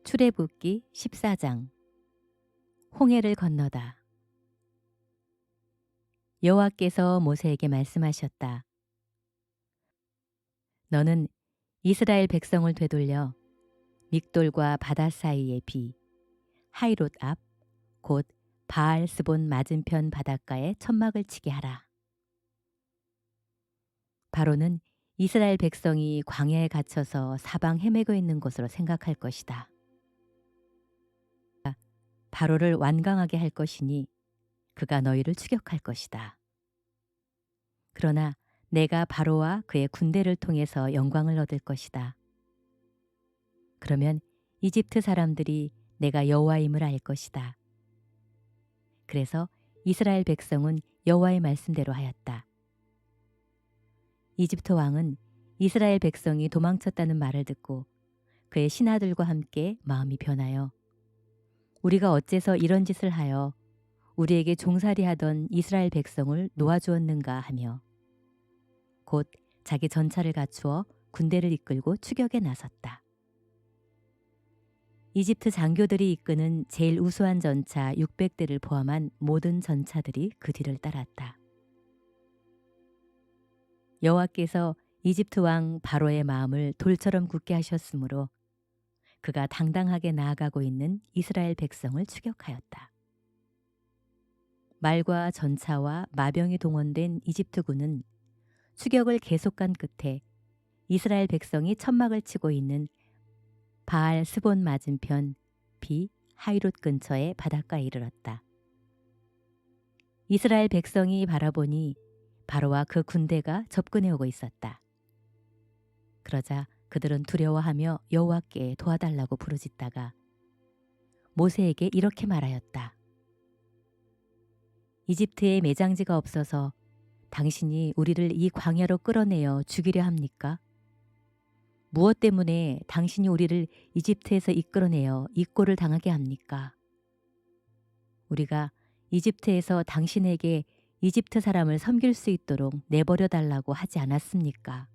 출애굽기 14장. 홍해를 건너다. 여호와께서 모세에게 말씀하셨다. 너는 이스라엘 백성을 되돌려 믹돌과 바다 사이의 비 하이롯 앞 곧 바알스본 맞은편 바닷가에 천막을 치게 하라. 바로는 이스라엘 백성이 광야에 갇혀서 사방 헤매고 있는 것으로 생각할 것이다. 바로를 완강하게 할 것이니 그가 너희를 추격할 것이다. 그러나 내가 바로와 그의 군대를 통해서 영광을 얻을 것이다. 그러면 이집트 사람들이 내가 여호와임을 알 것이다. 그래서 이스라엘 백성은 여호와의 말씀대로 하였다. 이집트 왕은 이스라엘 백성이 도망쳤다는 말을 듣고 그의 신하들과 함께 마음이 변하여 우리가 어째서 이런 짓을 하여 우리에게 종살이하던 이스라엘 백성을 놓아주었는가 하며 곧 자기 전차를 갖추어 군대를 이끌고 추격에 나섰다. 이집트 장교들이 이끄는 제일 우수한 전차 600대를 포함한 모든 전차들이 그 뒤를 따랐다. 여호와께서 이집트 왕 바로의 마음을 돌처럼 굳게 하셨으므로 그가 당당하게 나아가고 있는 이스라엘 백성을 추격하였다. 말과 전차와 마병이 동원된 이집트군은 추격을 계속한 끝에 이스라엘 백성이 천막을 치고 있는 바알 스본 맞은편 비 하이롯 근처의 바닷가에 이르렀다. 이스라엘 백성이 바라보니 바로와 그 군대가 접근해 오고 있었다. 그러자 그들은 두려워하며 여호와께 도와달라고 부르짖다가 모세에게 이렇게 말하였다. 이집트에 매장지가 없어서 당신이 우리를 이 광야로 끌어내어 죽이려 합니까? 무엇 때문에 당신이 우리를 이집트에서 이끌어내어 이 꼴을 당하게 합니까? 우리가 이집트에서 당신에게 이집트 사람을 섬길 수 있도록 내버려 달라고 하지 않았습니까?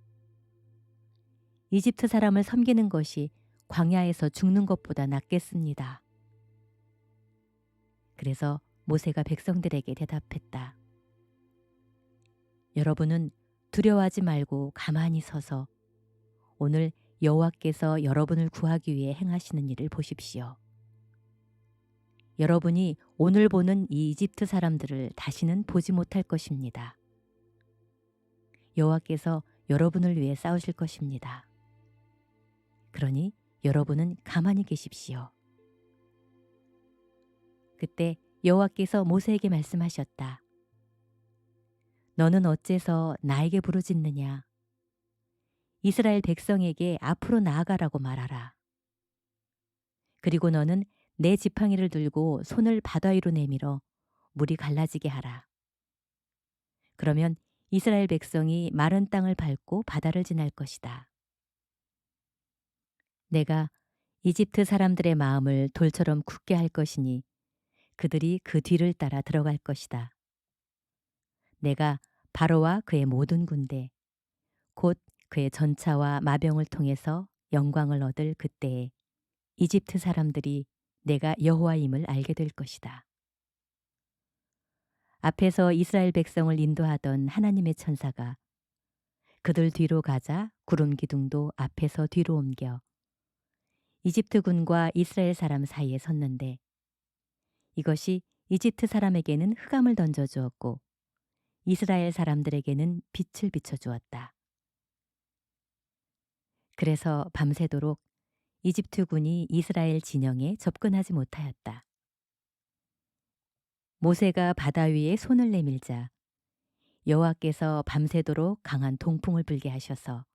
이집트 사람을 섬기는 것이 광야에서 죽는 것보다 낫겠습니다. 그래서 모세가 백성들에게 대답했다. 여러분은 두려워하지 말고 가만히 서서 오늘 여호와께서 여러분을 구하기 위해 행하시는 일을 보십시오. 여러분이 오늘 보는 이 이집트 사람들을 다시는 보지 못할 것입니다. 여호와께서 여러분을 위해 싸우실 것입니다. 그러니 여러분은 가만히 계십시오. 그때 여호와께서 모세에게 말씀하셨다. 너는 어째서 나에게 부르짖느냐? 이스라엘 백성에게 앞으로 나아가라고 말하라. 그리고 너는 내 지팡이를 들고 손을 바다 위로 내밀어 물이 갈라지게 하라. 그러면 이스라엘 백성이 마른 땅을 밟고 바다를 지날 것이다. 내가 이집트 사람들의 마음을 돌처럼 굳게 할 것이니 그들이 그 뒤를 따라 들어갈 것이다. 내가 바로와 그의 모든 군대, 곧 그의 전차와 마병을 통해서 영광을 얻을 그때에 이집트 사람들이 내가 여호와임을 알게 될 것이다. 앞에서 이스라엘 백성을 인도하던 하나님의 천사가 그들 뒤로 가자 구름 기둥도 앞에서 뒤로 옮겨 이집트 군과 이스라엘 사람 사이에 섰는데 이것이 이집트 사람에게는 흑암을 던져 주었고 이스라엘 사람들에게는 빛을 비춰 주었다. 그래서 밤새도록 이집트 군이 이스라엘 진영에 접근하지 못하였다. 모세가 바다 위에 손을 내밀자 여호와께서 밤새도록 강한 동풍을 불게 하셔서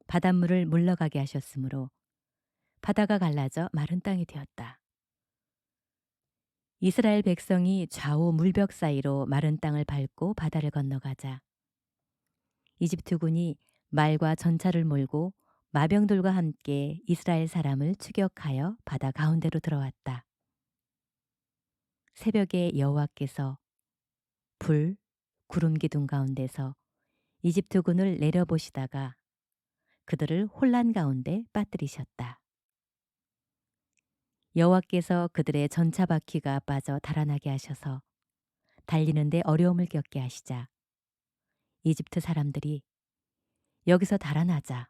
바닷물을 물러가게 하셨으므로 바다가 갈라져 마른 땅이 되었다. 이스라엘 백성이 좌우 물벽 사이로 마른 땅을 밟고 바다를 건너가자 이집트 군이 말과 전차를 몰고 마병들과 함께 이스라엘 사람을 추격하여 바다 가운데로 들어왔다. 새벽에 여호와께서 불, 구름 기둥 가운데서 이집트 군을 내려보시다가 그들을 혼란 가운데 빠뜨리셨다. 여호와께서 그들의 전차 바퀴가 빠져 달아나게 하셔서 달리는데 어려움을 겪게 하시자 이집트 사람들이 여기서 달아나자.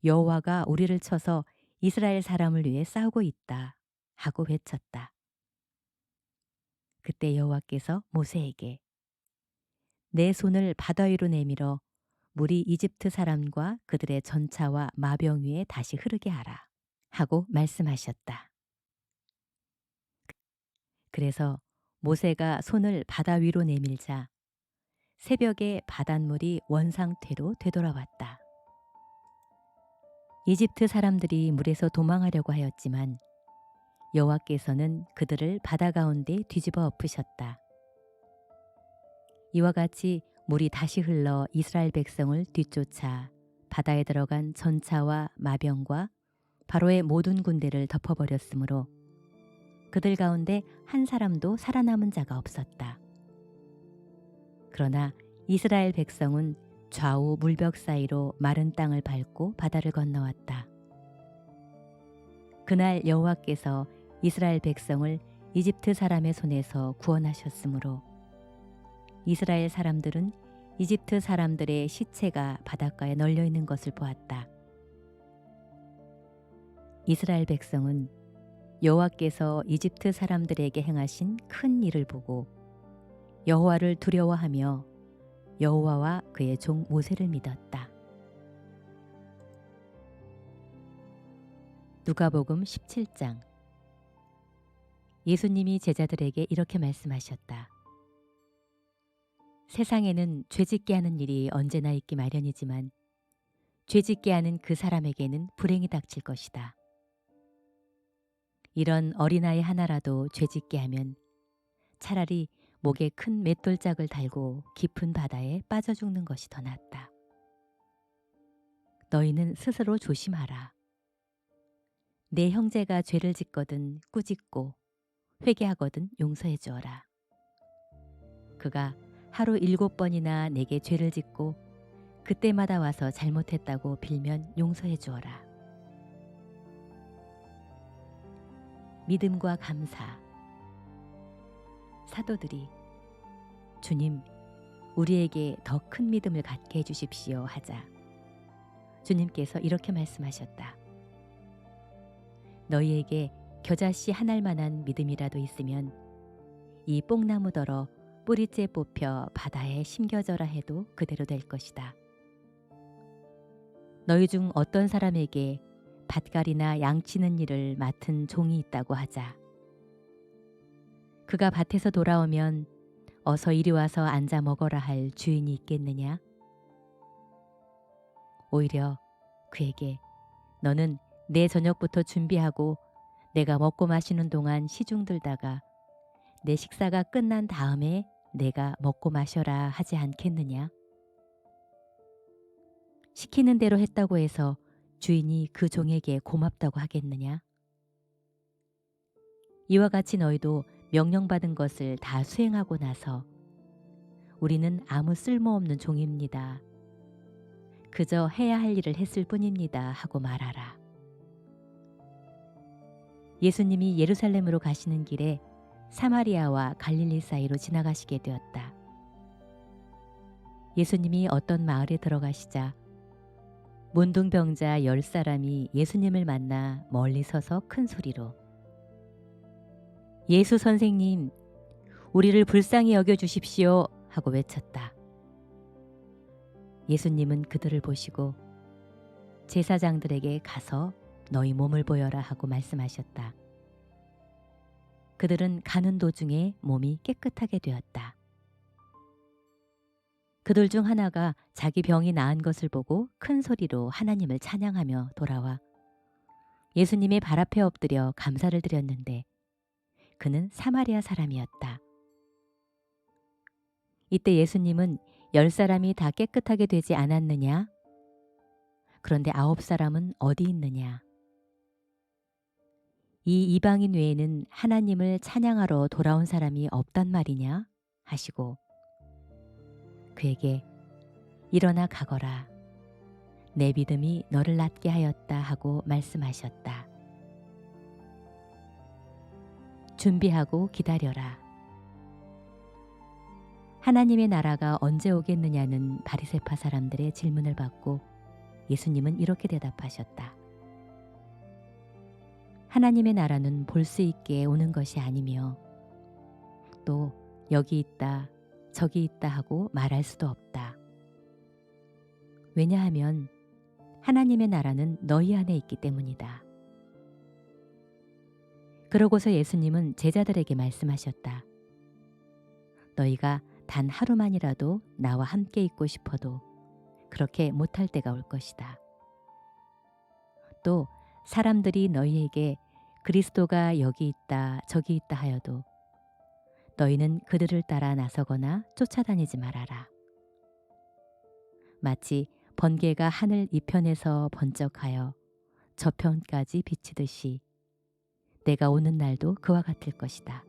여호와가 우리를 쳐서 이스라엘 사람을 위해 싸우고 있다 하고 외쳤다. 그때 여호와께서 모세에게 내 손을 바다 위로 내밀어 물이 이집트 사람과 그들의 전차와 마병 위에 다시 흐르게 하라 하고 말씀하셨다. 그래서 모세가 손을 바다 위로 내밀자 새벽에 바닷물이 원상태로 되돌아왔다. 이집트 사람들이 물에서 도망하려고 하였지만 여호와께서는 그들을 바다 가운데 뒤집어 엎으셨다. 이와 같이 물이 다시 흘러 이스라엘 백성을 뒤쫓아 바다에 들어간 전차와 마병과 바로의 모든 군대를 덮어버렸으므로 그들 가운데 한 사람도 살아남은 자가 없었다. 그러나 이스라엘 백성은 좌우 물벽 사이로 마른 땅을 밟고 바다를 건너왔다. 그날 여호와께서 이스라엘 백성을 이집트 사람의 손에서 구원하셨으므로 이스라엘 사람들은 이집트 사람들의 시체가 바닷가에 널려 있는 것을 보았다. 이스라엘 백성은 여호와께서 이집트 사람들에게 행하신 큰 일을 보고 여호와를 두려워하며 여호와와 그의 종 모세를 믿었다. 누가복음 17장. 예수님이 제자들에게 이렇게 말씀하셨다. 세상에는 죄짓게 하는 일이 언제나 있기 마련이지만 죄짓게 하는 그 사람에게는 불행이 닥칠 것이다. 이런 어린아이 하나라도 죄짓게 하면 차라리 목에 큰 맷돌짝을 달고 깊은 바다에 빠져 죽는 것이 더 낫다. 너희는 스스로 조심하라. 내 형제가 죄를 짓거든 꾸짖고 회개하거든 용서해 주어라. 그가 하루 7번이나 내게 죄를 짓고 그때마다 와서 잘못했다고 빌면 용서해 주어라. 믿음과 감사. 사도들이 주님, 우리에게 더 큰 믿음을 갖게 해주십시오 하자 주님께서 이렇게 말씀하셨다. 너희에게 겨자씨 한 알만한 믿음이라도 있으면 이 뽕나무더러 뿌리째 뽑혀 바다에 심겨져라 해도 그대로 될 것이다. 너희 중 어떤 사람에게 밭갈이나 양치는 일을 맡은 종이 있다고 하자. 그가 밭에서 돌아오면 어서 이리 와서 앉아 먹어라 할 주인이 있겠느냐? 오히려 그에게 너는 내 저녁부터 준비하고 내가 먹고 마시는 동안 시중 들다가 내 식사가 끝난 다음에 내가 먹고 마셔라 하지 않겠느냐? 시키는 대로 했다고 해서 주인이 그 종에게 고맙다고 하겠느냐? 이와 같이 너희도 명령받은 것을 다 수행하고 나서 우리는 아무 쓸모없는 종입니다. 그저 해야 할 일을 했을 뿐입니다 하고 말하라. 예수님이 예루살렘으로 가시는 길에 사마리아와 갈릴리 사이로 지나가시게 되었다. 예수님이 어떤 마을에 들어가시자 문둥병자 10사람이 예수님을 만나 멀리 서서 큰 소리로 예수 선생님, 우리를 불쌍히 여겨주십시오 하고 외쳤다. 예수님은 그들을 보시고 제사장들에게 가서 너희 몸을 보여라 하고 말씀하셨다. 그들은 가는 도중에 몸이 깨끗하게 되었다. 그들 중 하나가 자기 병이 나은 것을 보고 큰 소리로 하나님을 찬양하며 돌아와 예수님의 발 앞에 엎드려 감사를 드렸는데 그는 사마리아 사람이었다. 이때 예수님은 10사람이 다 깨끗하게 되지 않았느냐? 그런데 9사람은 어디 있느냐? 이 이방인 외에는 하나님을 찬양하러 돌아온 사람이 없단 말이냐? 하시고 그에게 일어나 가거라. 내 믿음이 너를 낫게 하였다 하고 말씀하셨다. 준비하고 기다려라. 하나님의 나라가 언제 오겠느냐는 바리새파 사람들의 질문을 받고 예수님은 이렇게 대답하셨다. 하나님의 나라는 볼 수 있게 오는 것이 아니며 또 여기 있다, 저기 있다 하고 말할 수도 없다. 왜냐하면 하나님의 나라는 너희 안에 있기 때문이다. 그러고서 예수님은 제자들에게 말씀하셨다. 너희가 단 하루만이라도 나와 함께 있고 싶어도 그렇게 못할 때가 올 것이다. 또 사람들이 너희에게 그리스도가 여기 있다 저기 있다 하여도 너희는 그들을 따라 나서거나 쫓아다니지 말아라. 마치 번개가 하늘 이편에서 번쩍하여 저편까지 비치듯이 내가 오는 날도 그와 같을 것이다.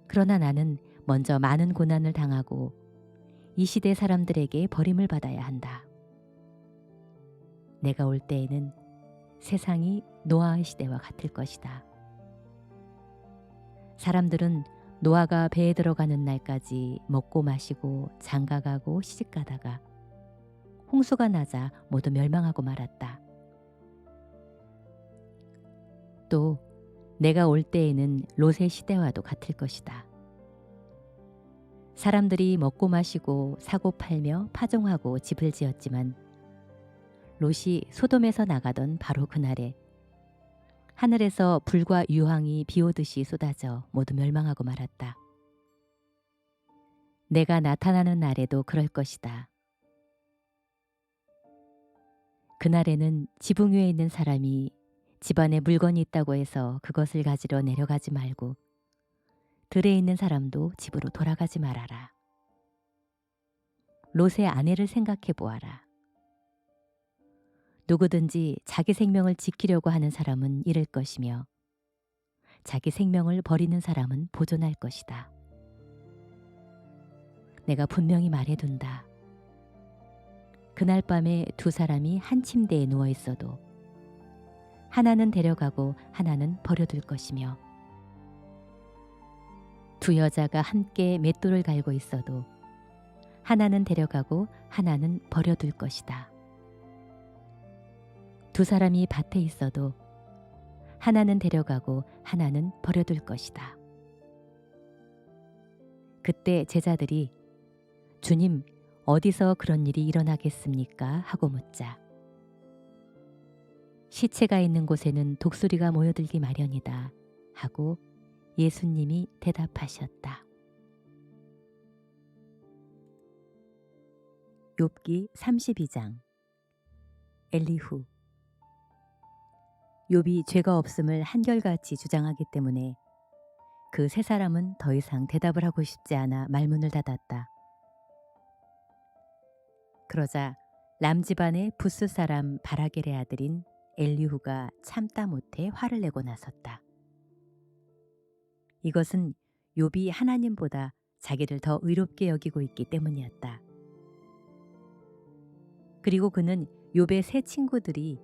그러나 나는 먼저 많은 고난을 당하고 이 시대 사람들에게 버림을 받아야 한다. 내가 올 때에는 세상이 노아의 시대와 같을 것이다. 사람들은 노아가 배에 들어가는 날까지 먹고 마시고 장가가고 시집가다가 홍수가 나자 모두 멸망하고 말았다. 또 내가 올 때에는 롯의 시대와도 같을 것이다. 사람들이 먹고 마시고 사고 팔며 파종하고 집을 지었지만 롯이 소돔에서 나가던 바로 그날에 하늘에서 불과 유황이 비오듯이 쏟아져 모두 멸망하고 말았다. 내가 나타나는 날에도 그럴 것이다. 그날에는 지붕 위에 있는 사람이 집안에 물건이 있다고 해서 그것을 가지러 내려가지 말고 들에 있는 사람도 집으로 돌아가지 말아라. 롯의 아내를 생각해 보아라. 누구든지 자기 생명을 지키려고 하는 사람은 잃을 것이며 자기 생명을 버리는 사람은 보존할 것이다. 내가 분명히 말해둔다. 그날 밤에 두 사람이 한 침대에 누워 있어도 하나는 데려가고 하나는 버려둘 것이며 두 여자가 함께 맷돌을 갈고 있어도 하나는 데려가고 하나는 버려둘 것이다. 두 사람이 밭에 있어도 하나는 데려가고 하나는 버려둘 것이다. 그때 제자들이 주님, 어디서 그런 일이 일어나겠습니까? 하고 묻자 시체가 있는 곳에는 독수리가 모여들기 마련이다 하고 예수님이 대답하셨다. 욥기 32장. 엘리후. 욥이 죄가 없음을 한결같이 주장하기 때문에 그 세 사람은 더 이상 대답을 하고 싶지 않아 말문을 닫았다. 그러자 람 집안의 부스 사람 바라겔의 아들인 엘리후가 참다 못해 화를 내고 나섰다. 이것은 욥이 하나님보다 자기를 더 의롭게 여기고 있기 때문이었다. 그리고 그는 욥의 세 친구들이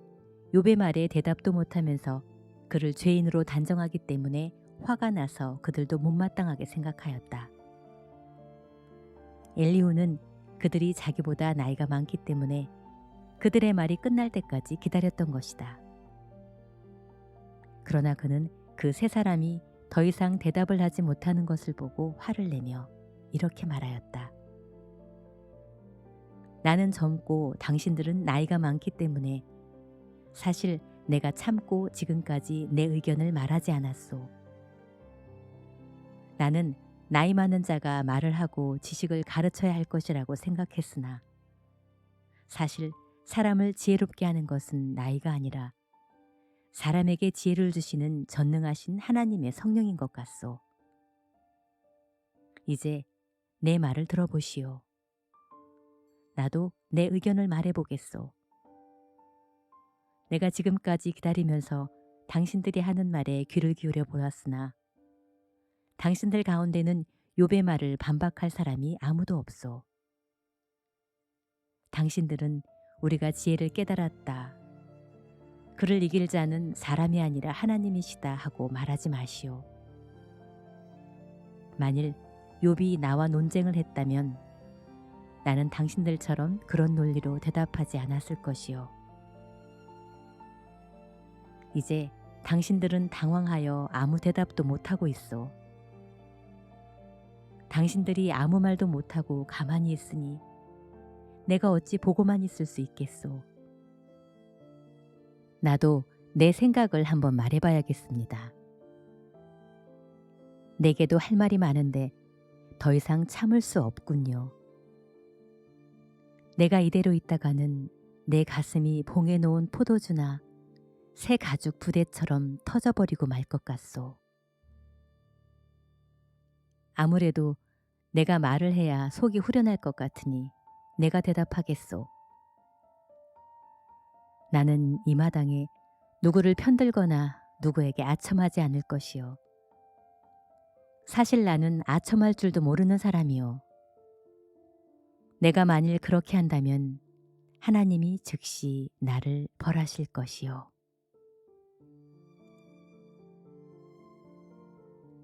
욥의 말에 대답도 못하면서 그를 죄인으로 단정하기 때문에 화가 나서 그들도 못마땅하게 생각하였다. 엘리후는 그들이 자기보다 나이가 많기 때문에 그들의 말이 끝날 때까지 기다렸던 것이다. 그러나 그는 그 세 사람이 더 이상 대답을 하지 못하는 것을 보고 화를 내며 이렇게 말하였다. 나는 젊고 당신들은 나이가 많기 때문에 사실 내가 참고 지금까지 내 의견을 말하지 않았소. 나는 나이 많은 자가 말을 하고 지식을 가르쳐야 할 것이라고 생각했으나 사실 사람을 지혜롭게 하는 것은 나이가 아니라 사람에게 지혜를 주시는 전능하신 하나님의 성령인 것 같소. 이제 내 말을 들어보시오. 나도 내 의견을 말해보겠소. 내가 지금까지 기다리면서 당신들이 하는 말에 귀를 기울여 보았으나 당신들 가운데는 욥의 말을 반박할 사람이 아무도 없소. 당신들은 우리가 지혜를 깨달았다. 그를 이길 자는 사람이 아니라 하나님이시다 하고 말하지 마시오. 만일 욥이 나와 논쟁을 했다면 나는 당신들처럼 그런 논리로 대답하지 않았을 것이요. 이제 당신들은 당황하여 아무 대답도 못하고 있어. 당신들이 아무 말도 못하고 가만히 있으니 내가 어찌 보고만 있을 수 있겠소. 나도 내 생각을 한번 말해봐야겠습니다. 내게도 할 말이 많은데 더 이상 참을 수 없군요. 내가 이대로 있다가는 내 가슴이 봉해 놓은 포도주나 새 가죽 부대처럼 터져버리고 말 것 같소. 아무래도 내가 말을 해야 속이 후련할 것 같으니 내가 대답하겠소. 나는 이 마당에 누구를 편들거나 누구에게 아첨하지 않을 것이요. 사실 나는 아첨할 줄도 모르는 사람이요. 내가 만일 그렇게 한다면 하나님이 즉시 나를 벌하실 것이요.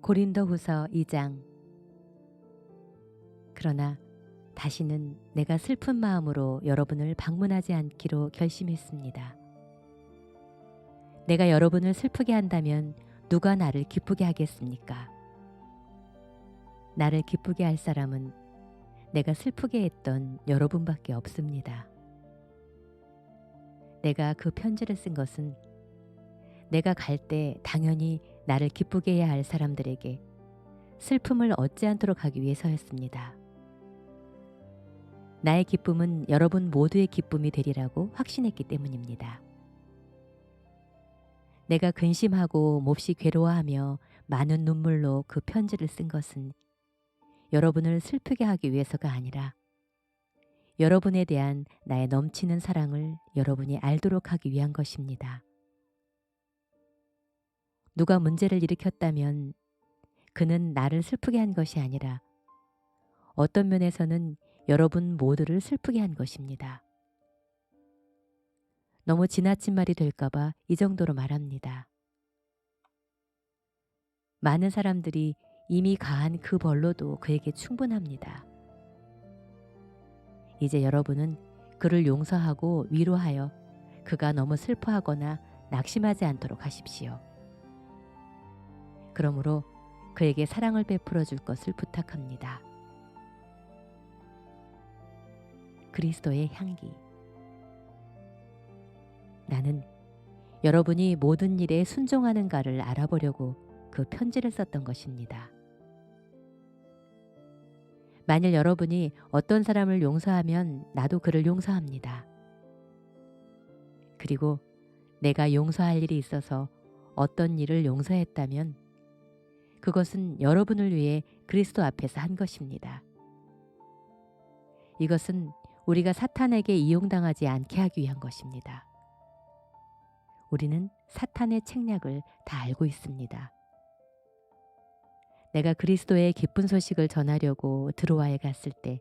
고린도후서 2장. 그러나 다시는 내가 슬픈 마음으로 여러분을 방문하지 않기로 결심했습니다. 내가 여러분을 슬프게 한다면 누가 나를 기쁘게 하겠습니까? 나를 기쁘게 할 사람은 내가 슬프게 했던 여러분밖에 없습니다. 내가 그 편지를 쓴 것은 내가 갈 때 당연히 나를 기쁘게 해야 할 사람들에게 슬픔을 얻지 않도록 하기 위해서였습니다. 나의 기쁨은 여러분 모두의 기쁨이 되리라고 확신했기 때문입니다. 내가 근심하고 몹시 괴로워하며 많은 눈물로 그 편지를 쓴 것은 여러분을 슬프게 하기 위해서가 아니라 여러분에 대한 나의 넘치는 사랑을 여러분이 알도록 하기 위한 것입니다. 누가 문제를 일으켰다면 그는 나를 슬프게 한 것이 아니라 어떤 면에서는 여러분 모두를 슬프게 한 것입니다. 너무 지나친 말이 될까봐 이 정도로 말합니다. 많은 사람들이 이미 가한 그 벌로도 그에게 충분합니다. 이제 여러분은 그를 용서하고 위로하여 그가 너무 슬퍼하거나 낙심하지 않도록 하십시오. 그러므로 그에게 사랑을 베풀어 줄 것을 부탁합니다. 그리스도의 향기. 나는 여러분이 모든 일에 순종하는가를 알아보려고 그 편지를 썼던 것입니다. 만일 여러분이 어떤 사람을 용서하면 나도 그를 용서합니다. 그리고 내가 용서할 일이 있어서 어떤 일을 용서했다면 그것은 여러분을 위해 그리스도 앞에서 한 것입니다. 이것은 우리가 사탄에게 이용당하지 않게 하기 위한 것입니다. 우리는 사탄의 책략을 다 알고 있습니다. 내가 그리스도의 기쁜 소식을 전하려고 드로아에 갔을 때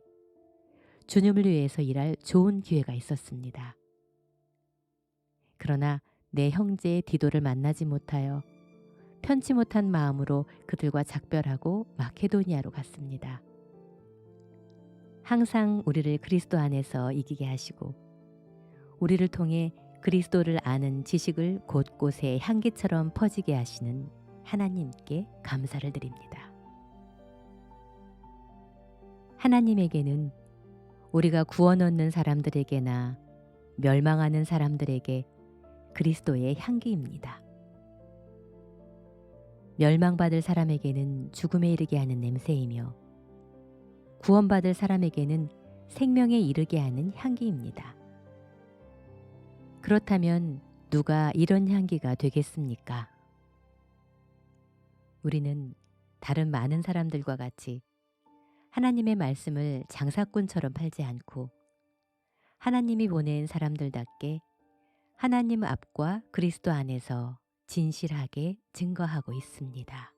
주님을 위해서 일할 좋은 기회가 있었습니다. 그러나 내 형제 디도를 만나지 못하여 편치 못한 마음으로 그들과 작별하고 마케도니아로 갔습니다. 항상 우리를 그리스도 안에서 이기게 하시고 우리를 통해 그리스도를 아는 지식을 곳곳에 향기처럼 퍼지게 하시는 하나님께 감사를 드립니다. 하나님에게는 우리가 구원 얻는 사람들에게나 멸망하는 사람들에게 그리스도의 향기입니다. 멸망받을 사람에게는 죽음에 이르게 하는 냄새이며 구원받을 사람에게는 생명에 이르게 하는 향기입니다. 그렇다면 누가 이런 향기가 되겠습니까? 우리는 다른 많은 사람들과 같이 하나님의 말씀을 장사꾼처럼 팔지 않고 하나님이 보낸 사람들답게 하나님 앞과 그리스도 안에서 진실하게 증거하고 있습니다.